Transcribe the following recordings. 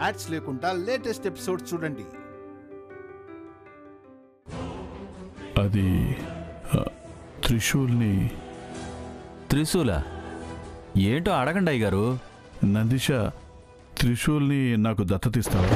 Ads లేకుండా latest episode చూడండి. అది త్రిశూల ఏంటో అడగండి అయ్యగారు. నందిష, త్రిశూల్ని నాకు దత్తతిస్తావా?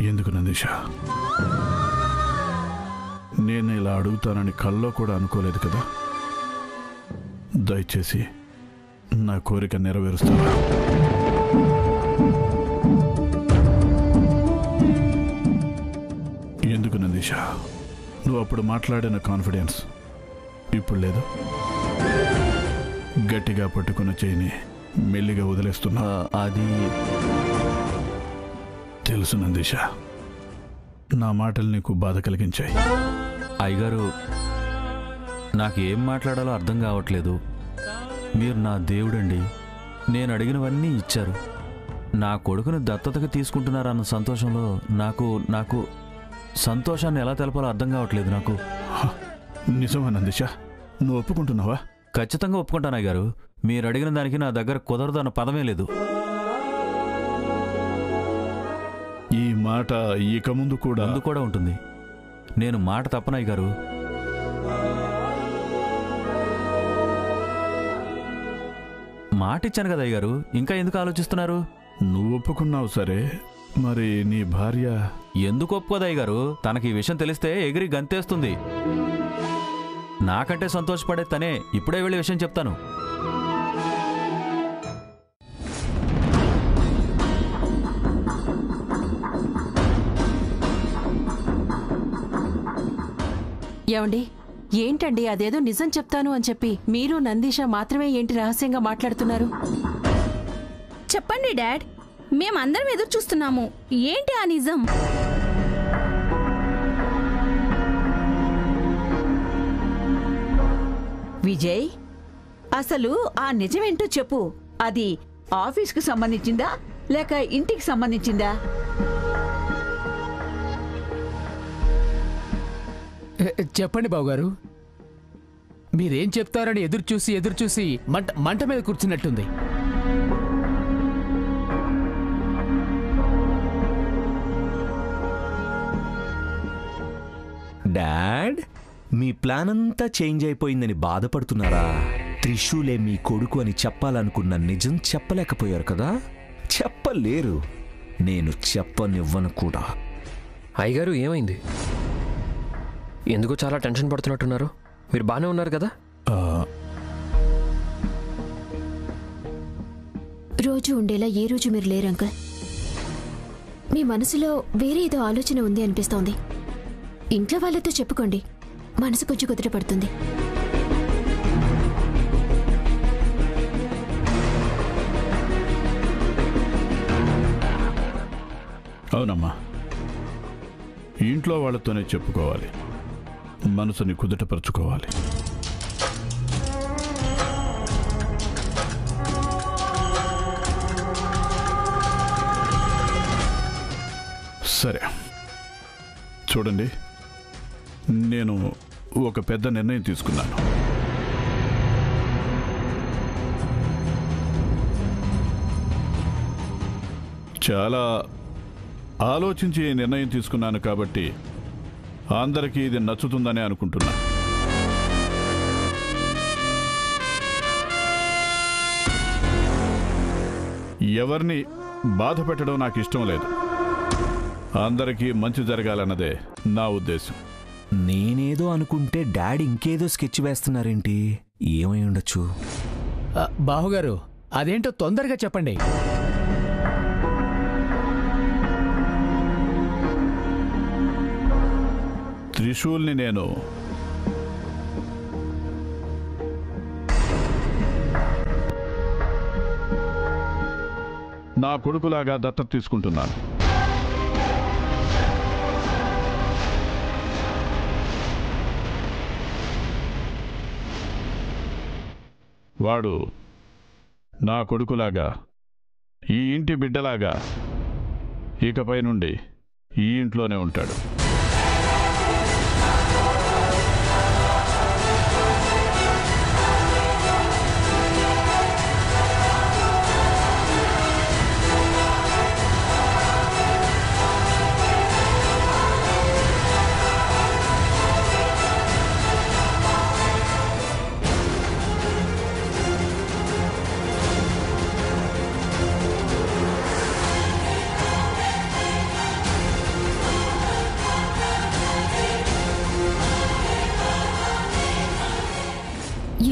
ఎందుకు నందిష? నేను ఇలా అడుగుతానని కల్లో కూడా అనుకోలేదు కదా. దయచేసి నా కోరిక నెరవేరుస్తావా? ఎందుకు నందిష? నువ్వు అప్పుడు మాట్లాడిన కాన్ఫిడెన్స్ ఇప్పుడు లేదు. గట్టిగా పట్టుకున్న చేయిని మెల్లిగా వదిలేస్తున్నా. అది తెలుసు నందిష, నా మాటలు నీకు బాధ కలిగించాయి. అయ్యగారు, నాకేం మాట్లాడాలో అర్థం కావట్లేదు. మీరు నా దేవుడండి. నేను అడిగినవన్నీ ఇచ్చారు. నా కొడుకుని దత్తతకి తీసుకుంటున్నారన్న సంతోషంలో నాకు సంతోషాన్ని ఎలా తెలపాలో అర్థం కావట్లేదు నాకు. నిజమా నందిష? నువ్వు ఒప్పుకుంటున్నావా? ఖచ్చితంగా ఒప్పుకుంటాను అయ్యగారు. మీరు అడిగిన దానికి నా దగ్గర కుదరదు అన్న పదమే లేదు. ఈ మాట ఇక ముందు కూడా ఉంటుంది. నేను మాట తప్పనయ్య గారు. మాట ఇచ్చాను కదా అయ్యగారు, ఇంకా ఎందుకు ఆలోచిస్తున్నారు? నువ్వు ఒప్పుకున్నావు సరే, మరి నీ భార్య ఎందుకు ఒప్పుకోదయ్య గారు? తనకి ఈ విషయం తెలిస్తే ఎగిరి గంతేస్తుంది. నాకంటే సంతోషపడే తనే. ఇప్పుడే వెళ్ళి విషయం చెప్తాను. ఏమండి, ఏంటండి అదేదో నిజం చెప్తాను అని చెప్పి మీరు నందిష మాత్రమే ఏంటి రహస్యంగా మాట్లాడుతున్నారు? చెప్పండి డాడ్, మేమందరం ఎదురు చూస్తున్నాము. ఏంటి ఆ నిజం? విజయ్, అసలు ఆ నిజమేంటో చెప్పు. అది ఆఫీస్కి సంబంధించిందా లేక ఇంటికి సంబంధించిందా? చెప్పండి బావగారు. మీరేం చెప్తారని ఎదురుచూసి మంట మీద కూర్చున్నట్టుంది. డాడ్, మీ ప్లాన్ అంతా చేంజ్ అయిపోయిందని బాధపడుతున్నారా? త్రిశూలే మీ కొడుకు అని చెప్పాలనుకున్న నిజం చెప్పలేకపోయారు కదా. చెప్పలేరు, నేను చెప్పనివ్వను కూడా. అయ్యగారు, ఏమైంది? ఎందుకో చాలా టెన్షన్ పడుతున్నట్టున్నారు. మీరు బాగానే ఉన్నారు కదా? రోజు ఉండేలా ఏ రోజు మీరు లేరు అంకుల్. మీ మనసులో వేరే ఏదో ఆలోచన ఉంది అనిపిస్తోంది. ఇంట్లో వాళ్ళతో చెప్పుకోండి, మనసు కొంచెం కుదుటపడుతుంది. అవునమ్మా, ఇంట్లో వాళ్ళతోనే చెప్పుకోవాలి, మనసుని కుదుటపరుచుకోవాలి. సరే చూడండి, నేను ఒక పెద్ద నిర్ణయం తీసుకున్నాను. చాలా ఆలోచించి నిర్ణయం తీసుకున్నాను కాబట్టి అందరికీ ఇది నచ్చుతుందని అనుకుంటున్నా. ఎవరిని బాధ పెట్టడం నాకు ఇష్టం లేదు. అందరికీ మంచి జరగాలన్నదే నా ఉద్దేశం. నేనేదో అనుకుంటే డాడీ ఇంకేదో స్కెచ్ వేస్తున్నారేంటి? ఏమై ఉండొచ్చు? బావగారు, అదేంటో తొందరగా చెప్పండి. త్రిశూల్ని నేను నా కొడుకులాగా దత్తత తీసుకుంటున్నాను. వాడు నా కొడుకులాగా, ఈ ఇంటి బిడ్డలాగా ఇకపై నుండి ఈ ఇంట్లోనే ఉంటాడు.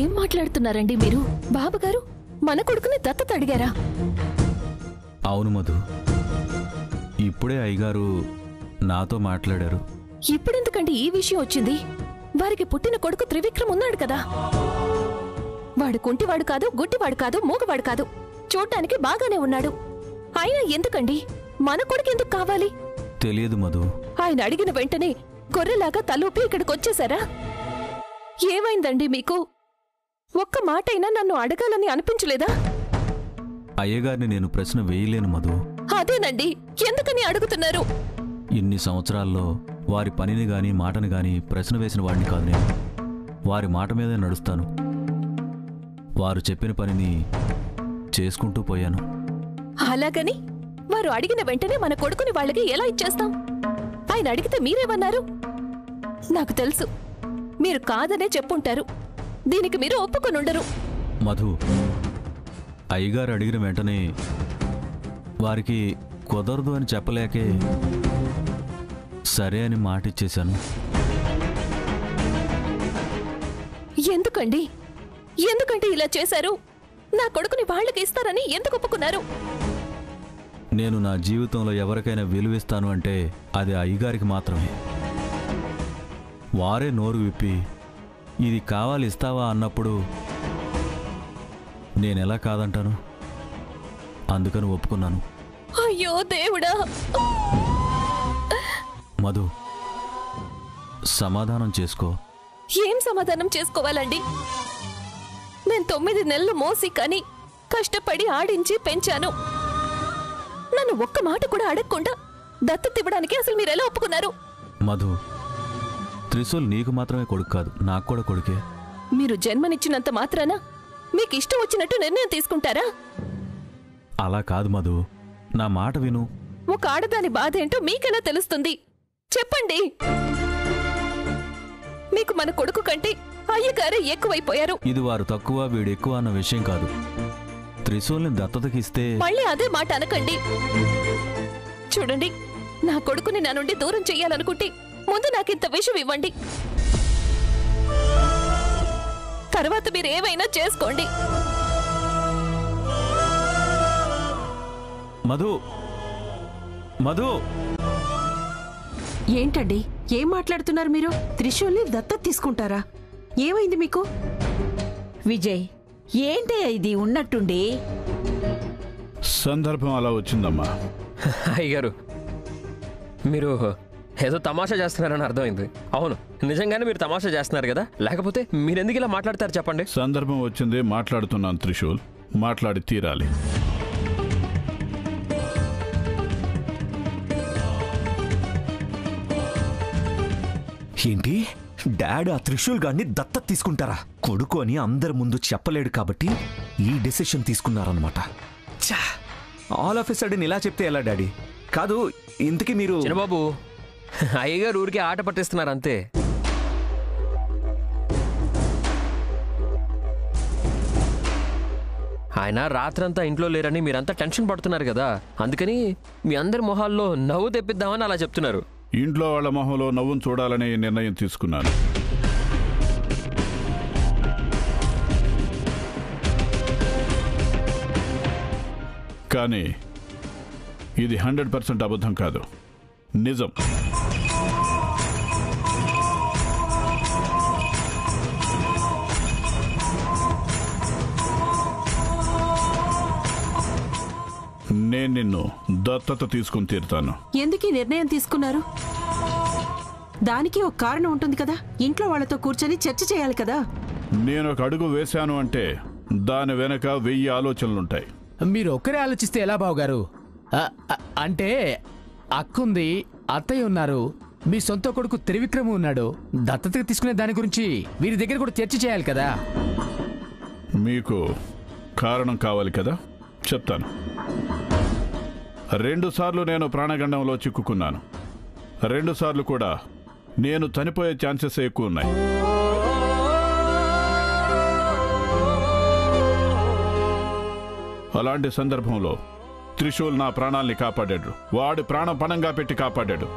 ఏం మాట్లాడుతున్నారండి మీరు? బాబుగారు మన కొడుకుని దత్తత అడిగారా? అవును మధు, ఇప్పుడే అయ్యగారు నాతో మాట్లాడారు. ఇప్పుడెందుకండి ఈ విషయం వచ్చింది? వారికి పుట్టిన కొడుకు త్రివిక్రమ్ ఉన్నాడు కదా. వాడు కుంటివాడు కాదు, గుడ్డివాడు కాదు, మూగవాడు కాదు, చూడ్డానికి బాగానే ఉన్నాడు. అయినా ఎందుకండి మన కొడుకు ఎందుకు కావాలి? తెలియదు మధు. ఆయన అడిగిన వెంటనే గొర్రెలాగా తలూపి ఇక్కడికొచ్చేశారా? ఏమైందండి మీకు? ఒక్క మాటైనా నన్ను అడగాలని అనిపించలేదా? అయ్యగారిని నేను ప్రశ్న వేయలేను మధు. అదేనండి, ఎందుకని అడుగుతున్నారు? ఇన్ని సంవత్సరాల్లో వారి పనిని గాని మాటని గాని ప్రశ్న వేసిన వాడిని కాదు నేను. వారి మాట మీదే నడుస్తాను. వారు చెప్పిన పనిని చేసుకుంటూ పోయాను. అలాగని వారు అడిగిన వెంటనే మన కొడుకుని వాళ్ళకి ఎలా ఇచ్చేస్తాం? ఆయన అడిగితే మీరేమన్నారు? నాకు తెలుసు, మీరు కాదనే చెప్పుంటారు. దీనికి మీరు ఒప్పుకొనుండరు. మధు, అయ్యగారు అడిగిన వెంటనే వారికి కుదరదు అని చెప్పలేకే సరే అని మాటిచ్చేశాను. ఎందుకండి ఎందుకంటే ఇలా చేశారు? నా కొడుకుని వాళ్ళకి ఇస్తారని ఎందుకు ఒప్పుకున్నారు? నేను నా జీవితంలో ఎవరికైనా విలువిస్తాను అంటే అది అయ్యగారికి మాత్రమే. వారే నోరు విప్పి ఇది కావాలి ఇస్తావా అన్నప్పుడు నేనెలా కాదంటాను? అందుకని ఒప్పుకున్నాను. అయ్యో దేవుడా! మధు, సమాధానం చేసుకో. ఏం సమాధానం చేసుకోవాలండి? నేను 9 నెలలు మోసి కని కష్టపడి ఆడించి పెంచాను. నన్ను ఒక్క మాట కూడా అడగకుండా దత్తత ఇవ్వడానికి అసలు మీరెలా ఒప్పుకున్నారు? మధు, త్రిశూల్ నీకు మాత్రమే కొడుకు కాదు, నాకు కూడా కొడుకే. మీరు జన్మనిచ్చినంత మాత్రాన మీకు ఇష్టం వచ్చినట్టు నిర్ణయం తీసుకుంటారా? అలా కాదు మధు, నా మాట విను. ఒక ఆడదాని బాధ ఏంటో మీకెలా తెలుస్తుంది? చెప్పండి. మీకు మన కొడుకు కంటే అయ్యగారే ఎక్కువైపోయారు. ఇది వారు తక్కువ వీడు ఎక్కువ అన్న విషయం కాదు. త్రిశూల్ని దత్తతకిస్తే మళ్ళీ అదే మాట అనకండి. చూడండి, నా కొడుకుని నా నుండి దూరం చెయ్యాలనుకుంటే ముందు నాకింత విషయం ఇవ్వండి. తర్వాత మీరు ఏమైనా చేసుకోండి. మధు, మధు, ఏంటండి ఏం మాట్లాడుతున్నారు మీరు? త్రిశూల్ని దత్తత తీసుకుంటారా? ఏమైంది మీకు? విజయ్, ఏంటయ్యా ఇది ఉన్నట్టుండి? సందర్భం అలా వచ్చిందమ్మా. అయ్యగారు, మీరు ఏదో తమాషా చేస్తున్నారని అర్థమైంది. అవును, నిజంగానే మీరు తమాషా చేస్తున్నారు కదా, లేకపోతే మీరెందుకు ఇలా మాట్లాడతారు చెప్పండి. సందర్భం వచ్చింది, మాట్లాడుతున్నాను త్రిశూల్. మాట్లాడి తీరాలి. ఏంటి, డాడ్ ఆ త్రిశూల్ గాడిని దత్తత తీసుకుంటారా? కొడుకు అని అందరి ముందు చెప్పలేడు కాబట్టి ఈ డెసిషన్ తీసుకున్నారనమాట. ఆల్ ఆఫ్ ఎ సడన్ ఇలా చెప్తే ఎలా డాడీ? కాదు, ఇంతకీ మీరు... చిన్నబాబు, అయ్యగారు ఊరికి ఆట పట్టిస్తున్నారు అంతే. ఆయన రాత్రంతా ఇంట్లో లేరని మీరంతా టెన్షన్ పడుతున్నారు కదా, అందుకని మీ అందరి మొహాల్లో నవ్వు తెప్పిద్దామని అలా చెప్తున్నారు. ఇంట్లో వాళ్ళ మొహంలో నవ్వును చూడాలనే నిర్ణయం తీసుకున్నాను. కానీ ఇది 100% అబద్ధం కాదు, నిజం. నేను నిన్ను దత్తత తీసుకుని తీరుతాను. ఎందుకు ఈ నిర్ణయం తీసుకున్నారు? దానికి ఒక కారణం ఉంటుంది కదా. ఇంట్లో వాళ్ళతో కూర్చొని చర్చ చేయాలి కదా. నేను ఒక అడుగు వేశాను అంటే దాని వెనక 1000 ఆలోచనలుంటాయి. మీరు ఒక్కరే ఆలోచిస్తే ఎలా బావగారు? అంటే అక్కుంది, అత్తయ్య ఉన్నారు, మీ సొంత కొడుకు త్రివిక్రమ్ ఉన్నాడు. దత్తతగా తీసుకునే దాని గురించి వీరి దగ్గర కూడా చర్చ చేయాలి కదా. మీకు కారణం కావాలి కదా, చెప్తాను. 2 సార్లు నేను ప్రాణగండంలో చిక్కుకున్నాను. 2 సార్లు కూడా నేను చనిపోయే ఛాన్సెస్ ఎక్కువ ఉన్నాయి. అలాంటి సందర్భంలో త్రిశూల్ నా ప్రాణాల్ని కాపాడాడు. వాడి ప్రాణం పణంగా పెట్టి కాపాడాడు.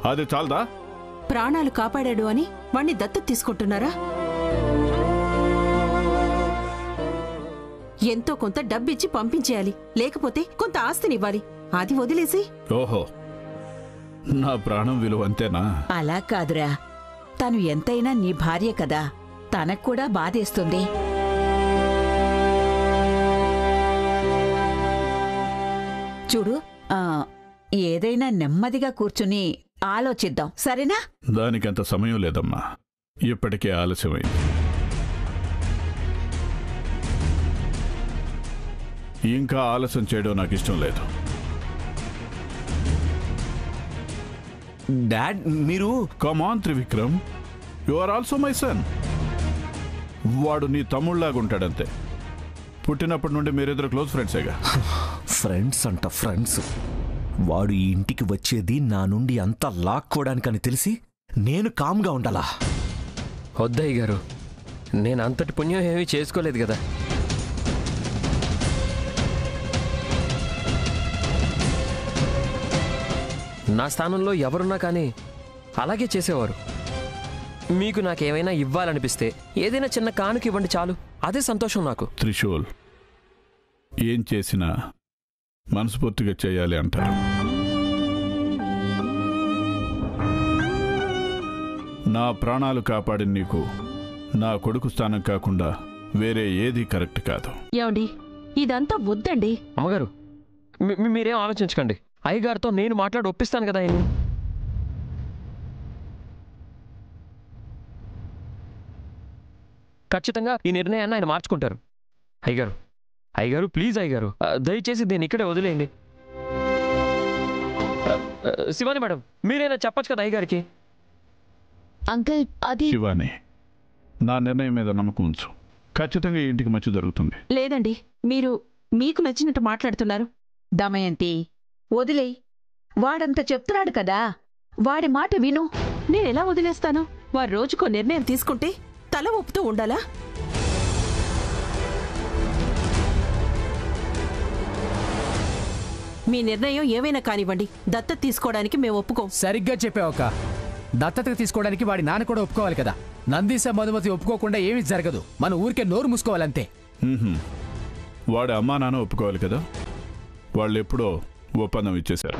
అది చాలదా? ప్రాణాలు కాపాడాడు అని వాణ్ణి దత్తత తీసుకుంటున్నారా? ఎంతో కొంత డబ్బిచ్చి పంపించేయాలి, లేకపోతే కొంత ఆస్తినివ్వాలి. అది వదిలేసి ఓహో, నా ప్రాణం విలువ అంతేనా? అలా కాదురా, తను ఎంతైనా నీ భార్య కదా, తనకు కూడా బాధేస్తుంది. చూడు, ఏదైనా నెమ్మదిగా కూర్చుని ఆలోచిద్దాం, సరేనా? దానికంత సమయం లేదమ్మా, ఇప్పటికే ఆలస్యమైంది. ఇంకా ఆలస్యం చేయడం నాకు ఇష్టం లేదు. డాడ్, మీరు come on Trivikram, you are also my son. వాడు నీ తమ్ముళ్లాగుంటాడంతే. పుట్టినప్పటి నుండి మీరిద్దరు క్లోజ్ ఫ్రెండ్సేగా. ఫ్రెండ్స్ అంట ఫ్రెండ్స్. వాడు ఈ ఇంటికి వచ్చేది నా నుండి అంతా లాక్కోవడానికని తెలిసి నేను కామ్గా ఉండాలా? వద్దయ్య గారు, నేను అంతటి పుణ్యం ఏమీ చేసుకోలేదు కదా. నా స్థానంలో ఎవరున్నా కానీ అలాగే చేసేవారు. మీకు నాకేమైనా ఇవ్వాలనిపిస్తే ఏదైనా చిన్న కానుక ఇవ్వండి చాలు, అదే సంతోషం నాకు. త్రిశూల్, ఏం చేసినా మనస్ఫూర్తిగా చేయాలి అంటారు. నా ప్రాణాలు కాపాడిన నీకు నా కొడుకు స్థానం కాకుండా వేరే ఏది కరెక్ట్ కాదు. ఏమండి, ఇదంతా వద్దండి. అమ్మగారు, మీరేం ఆలోచించకండి. అయ్యగారితో నేను మాట్లాడి ఒప్పిస్తాను కదా ఆయన. ఖచ్చితంగా ఈ నిర్ణయాన్ని ఆయన మార్చుకుంటారు. అయ్యగారు ప్లీజ్ అయ్యగారు, దయచేసి దీన్ని ఇక్కడే వదిలేయండి. శివాని మేడం, మీరైనా చెప్పచ్చు కదా అయ్యగారికి. అంకుల్, అది శివాని, నా నిర్ణయం మీద నమ్మకం ఉంచు. ఖచ్చితంగా ఈ ఇంటికి మంచి జరుగుతుంది. లేదండి, మీరు మీకు నచ్చినట్టు మాట్లాడుతున్నారు. దమయంతి, వదిలేయ్. వాడంత చెప్తున్నాడు కదా, వాడి మాట విను. నేనెలా వదిలేస్తాను? వారు రోజుకో నిర్ణయం తీసుకుంటే తల ఊపుతూ ఉండాలా? మీ నిర్ణయం ఏమైనా కానివ్వండి, దత్తత తీసుకోవడానికి మేము ఒప్పుకోం. సరిగ్గా చెప్పావక్క. దత్తతగా తీసుకోవడానికి వాడి నాన్న కూడా ఒప్పుకోవాలి కదా. నందీశ మధుమతి ఒప్పుకోకుండా ఏమీ జరగదు. మన ఊరికే నోరు మూసుకోవాలంతే. వాడి అమ్మా నాన్న ఒప్పుకోవాలి కదా. వాళ్ళు ఎప్పుడో ఒప్పందం ఇచ్చేశారు.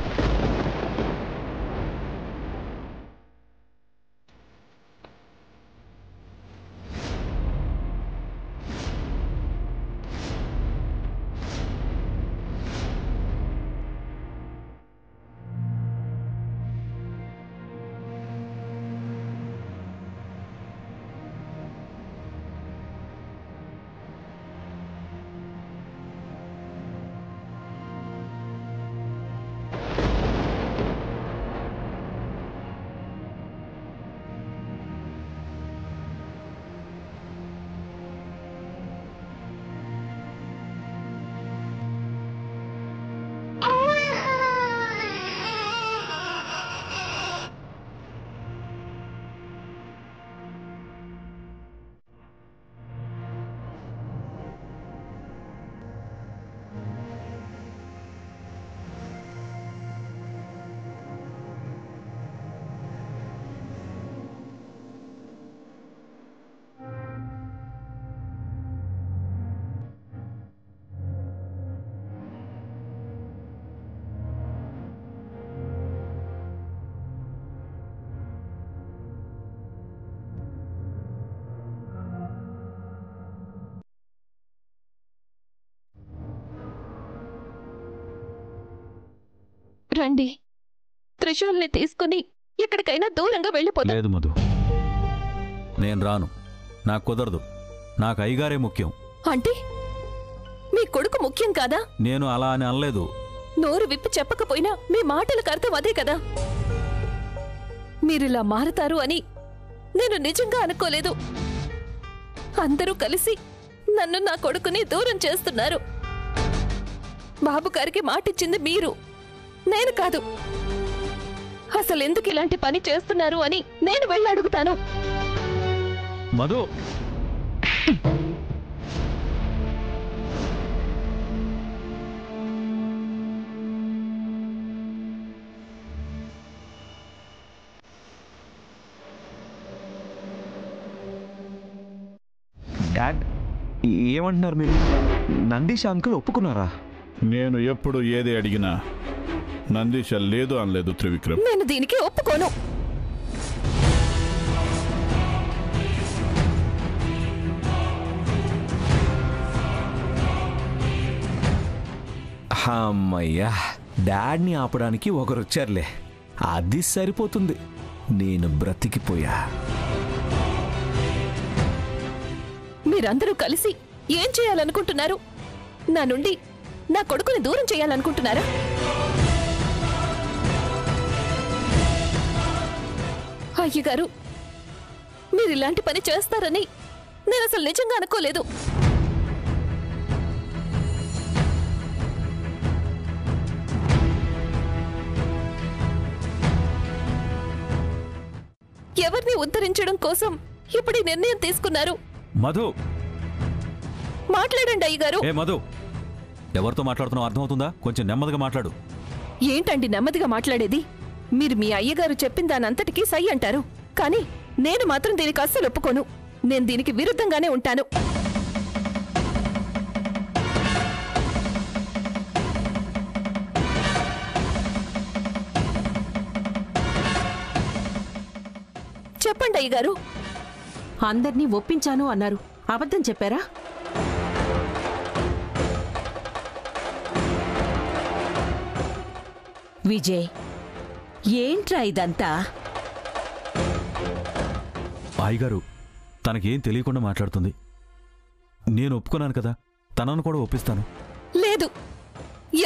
రండి, త్రిశూల్ని తీసుకుని ఎక్కడికైనా దూరంగా వెళ్ళిపోతా. లేదు మధు, నేను రాను. నాకు కుదరదు. నాకు అయ్యగారే ముఖ్యం. అంటే మీ కొడుకు ముఖ్యం కాదా? నేను అలా అని అనలేదు. నోరు విప్పి చెప్పకపోయినా మీ మాటలకు అర్థం అదే కదా. మీరిలా మారతారు అని నేను నిజంగా అనుకోలేదు. అందరూ కలిసి నన్ను నా కొడుకుని దూరం చేస్తున్నారు. బాబు గారికి మాటిచ్చింది మీరు, నేను కాదు. అసలు ఎందుకు ఇలాంటి పని చేస్తున్నారు అని నేను వెళ్ళి అడుగుతాను. మధు, డాడ్ ఏమంటున్నారు మీరు? నందీష్ అంకుల్ ఒప్పుకున్నారా? నేను ఎప్పుడు ఏది అడిగినా నందీశ లేదు అనలేదు త్రివిక్రమ్. నేను దీనికి ఒప్పుకోను. అమ్మయ్యా, డాడ్ని ఆపడానికి ఒకరు వచ్చారులే, అది సరిపోతుంది. నేను బ్రతికిపోయా. మీరందరూ కలిసి ఏం చేయాలనుకుంటున్నారు? నా నుండి నా కొడుకుని దూరం చేయాలనుకుంటున్నారా? అయ్యగారు, మీరు ఇలాంటి పని చేస్తారని నేను అసలు నిజంగా అనుకోలేదు. ఎవరిని ఉద్ధరించడం కోసం ఇప్పుడు ఈ నిర్ణయం తీసుకున్నారు? మధు, మాట్లాడండి అయ్యగారు. ఏ మధు, ఎవరితో మాట్లాడుతున్నావు అర్థమవుతుందా? కొంచెం నెమ్మదిగా మాట్లాడు. ఏంటండి నెమ్మదిగా మాట్లాడేది? మీరు మీ అయ్యగారు చెప్పిన దానంతటికీ సై అంటారు, కానీ నేను మాత్రం దీనికి అస్సలు ఒప్పుకోను. నేను దీనికి విరుద్ధంగానే ఉంటాను. చెప్పండి అయ్యగారు. అందర్నీ ఒప్పించాను అన్నారు, అబద్ధం చెప్పారా? విజయ్, ఏంట్రా ఇదంతా? అయ్యగారు, తనకేం తెలియకుండా మాట్లాడుతుంది. నేను ఒప్పుకున్నాను కదా, తనను కూడా ఒప్పిస్తాను. లేదు,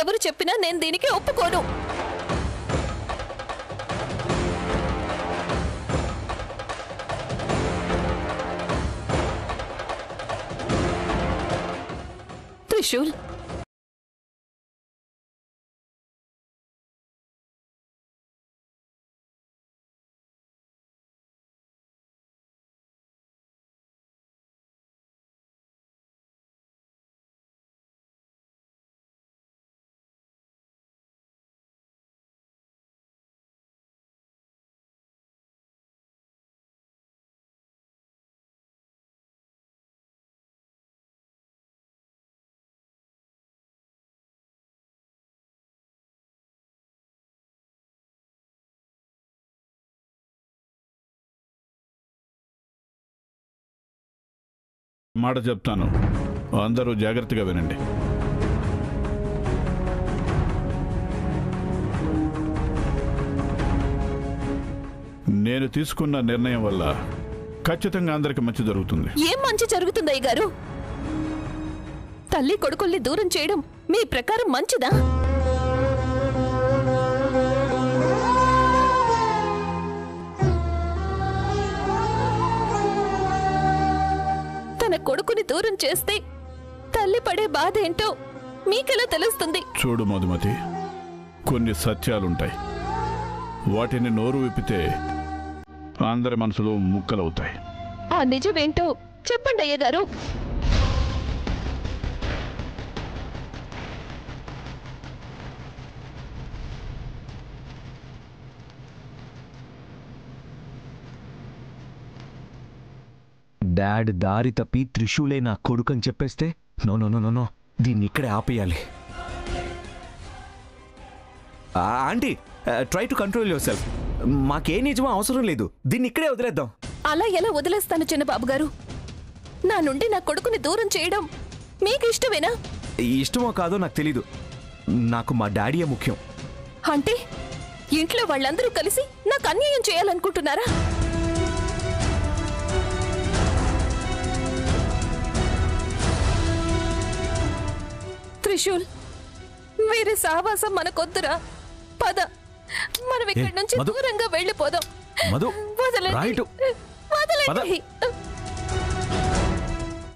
ఎవరు చెప్పినా నేను దీనికి ఒప్పుకోను. త్రిశూల్, మాట చెప్తాను, అందరూ జాగ్రత్తగా వినండి. నేను తీసుకున్న నిర్ణయం వల్ల ఖచ్చితంగా అందరికి మంచి జరుగుతుంది. ఏం మంచి జరుగుతుంది అయ్యగారు? తల్లి కొడుకుల్ని దూరం చేయడం మీ ప్రకారం మంచిదా? తన కొడుకుని దూరం చేస్తే తల్లి పడే బాధ ఏంటో మీకెలా తెలుస్తుంది? చూడు మధుమతి, కొన్ని సత్యాలుంటాయి, వాటిని నోరు విప్పితే అందరి మనసులో ముక్కలవుతాయి. ఆ నిజమేంటో చెప్పండి అయ్యగారు. డాడ్ దారి తప్పి త్రిశూలే నా కొడుకు అని చెప్పేస్తే no no no no no, దీన్ని ఇక్కడే ఆపేయాలి. Aunty, try to control yourself. మాకే నిజమో అవసరం లేదు, దీన్ని ఇక్కడే వదిలేద్దాం. అలా ఎలా వదిలేస్తాను చిన్నబాబు గారు? నా నుండి నా కొడుకుని దూరం చేయడం మీకు ఇష్టమేనా? ఇష్టమో కాదో నాకు తెలీదు, నాకు మా డాడీయే ముఖ్యం. అంటే ఇంట్లో వాళ్ళందరూ కలిసి నాకు అన్యాయం చేయాలనుకుంటున్నారా? త్రిశూల్, వీరి సావాసం మనకొద్దురా. పద, మనం ఇక్కడి నుంచి మధు. దూరంగా వెళ్ళిపోదాం. మధు, వదలండి. రైటు. వదలండి.